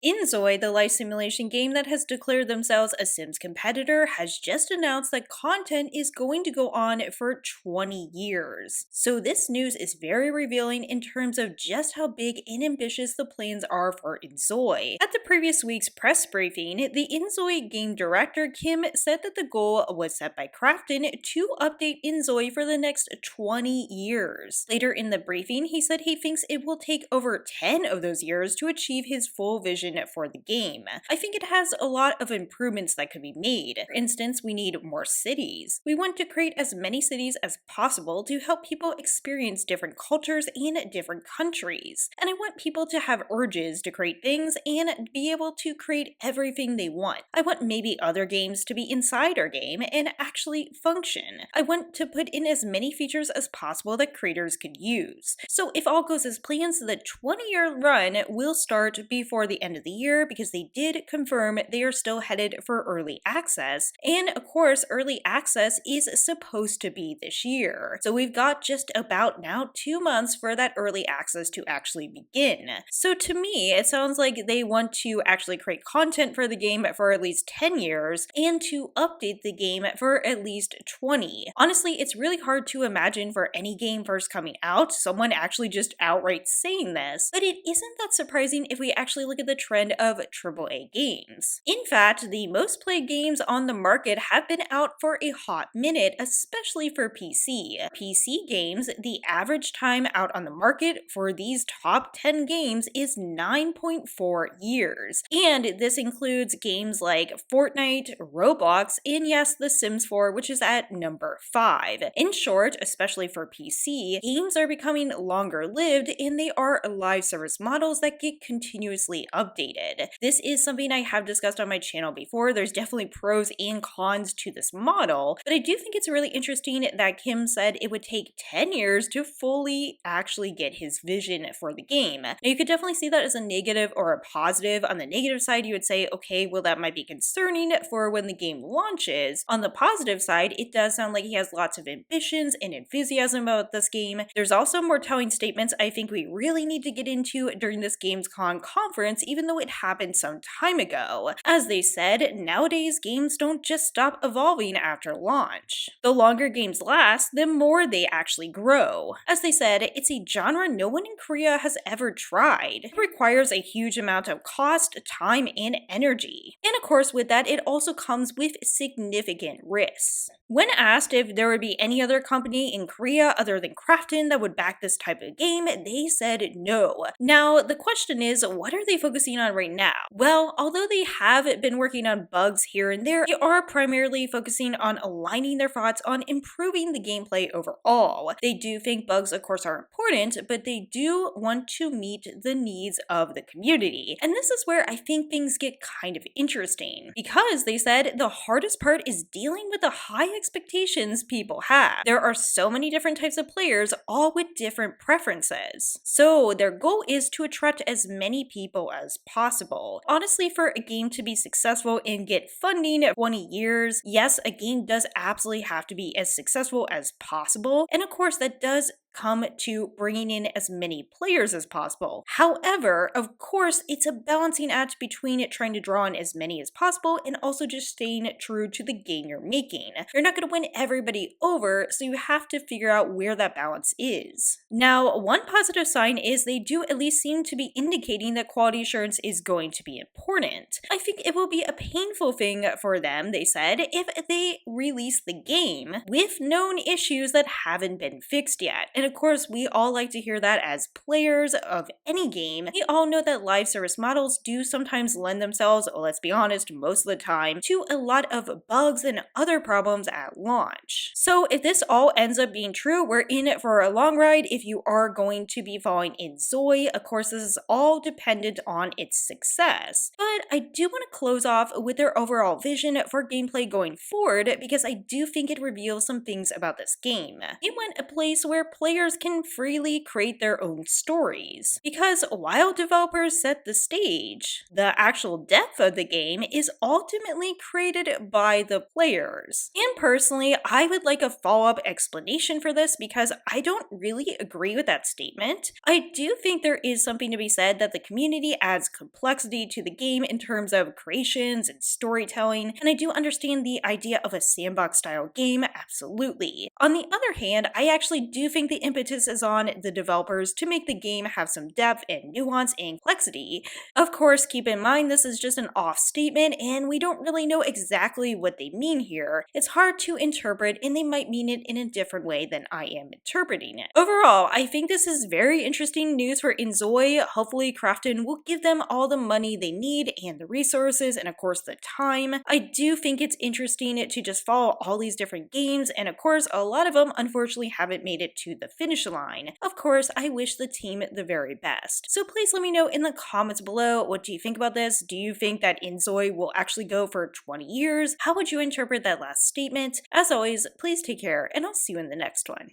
inZOI, the life simulation game that has declared themselves a Sims competitor, has just announced that content is going to go on for 20 years. So this news is very revealing in terms of just how big and ambitious the plans are for inZOI. At the previous week's press briefing, the inZOI game director Kim said that the goal was set by Krafton to update inZOI for the next 20 years. Later in the briefing, he said he thinks it will take over 10 of those years to achieve his full vision for the game. I think it has a lot of improvements that could be made. For instance, we need more cities. We want to create as many cities as possible to help people experience different cultures and different countries. And I want people to have urges to create things and be able to create everything they want. I want maybe other games to be inside our game and actually function. I want to put in as many features as possible that creators could use. So if all goes as planned, the 20-year run will start before the end of the year because they did confirm they are still headed for early access. And of course, early access is supposed to be this year. So we've got just about now 2 months for that early access to actually begin. So to me, it sounds like they want to actually create content for the game for at least 10 years and to update the game for at least 20. Honestly, it's really hard to imagine for any game first coming out, someone actually just outright saying this, but it isn't that surprising if we actually look at the trend of AAA games. In fact, the most played games on the market have been out for a hot minute, especially for PC. PC games, the average time out on the market for these top 10 games is 9.4 years. And this includes games like Fortnite, Roblox, and yes, The Sims 4, which is at number 5. In short, especially for PC, games are becoming longer lived and they are live service models that get continuously updated. This is something I have discussed on my channel before. There's definitely pros and cons to this model, but I do think it's really interesting that Kim said it would take 10 years to fully actually get his vision for the game. Now, you could definitely see that as a negative or a positive. On the negative side, you would say, okay, well, that might be concerning for when the game launches. On the positive side, it does sound like he has lots of ambitions and enthusiasm about this game. There's also more telling statements I think we really need to get into during this Gamescom conference, even though it happened some time ago. As they said, nowadays games don't just stop evolving after launch. The longer games last, the more they actually grow. As they said, it's a genre no one in Korea has ever tried. It requires a huge amount of cost, time, and energy. And of course, with that, it also comes with significant risks. When asked if there would be any other company in Korea other than Krafton that would back this type of game, they said no. Now, the question is, what are they focusing on right now? Well, although they have been working on bugs here and there, they are primarily focusing on aligning their thoughts on improving the gameplay overall. They do think bugs, of course, are important, but they do want to meet the needs of the community. And this is where I think things get kind of interesting, because they said the hardest part is dealing with the high expectations people have. There are so many different types of players, all with different preferences. So their goal is to attract as many people as possible. Honestly, for a game to be successful and get funding 20 years, yes, a game does absolutely have to be as successful as possible. And of course, that does come to bringing in as many players as possible. However, of course, it's a balancing act between trying to draw in as many as possible and also just staying true to the game you're making. You're not going to win everybody over, so you have to figure out where that balance is. Now, one positive sign is they do at least seem to be indicating that quality assurance is going to be important. I think it will be a painful thing for them, they said, if they release the game with known issues that haven't been fixed yet. And of course, we all like to hear that as players of any game. We all know that live service models do sometimes lend themselves, let's be honest, most of the time, to a lot of bugs and other problems at launch. So if this all ends up being true, we're in it for a long ride if you are going to be following inZOI. Of course, this is all dependent on its success. But I do want to close off with their overall vision for gameplay going forward, because I do think it reveals some things about this game. They want a place where players players can freely create their own stories. Because while developers set the stage, the actual depth of the game is ultimately created by the players. And personally, I would like a follow-up explanation for this because I don't really agree with that statement. I do think there is something to be said that the community adds complexity to the game in terms of creations and storytelling, and I do understand the idea of a sandbox style game, absolutely. On the other hand, I actually do think the impetus is on the developers to make the game have some depth and nuance and complexity. Of course, keep in mind this is just an off statement and we don't really know exactly what they mean here. It's hard to interpret and they might mean it in a different way than I am interpreting it. Overall, I think this is very interesting news for inZOI. Hopefully Krafton will give them all the money they need and the resources and of course the time. I do think it's interesting to just follow all these different games, and of course a lot of them unfortunately haven't made it to the finish line. Of course, I wish the team the very best. So please let me know in the comments below, what do you think about this? Do you think that inZOI will actually go for 20 years? How would you interpret that last statement? As always, please take care and I'll see you in the next one.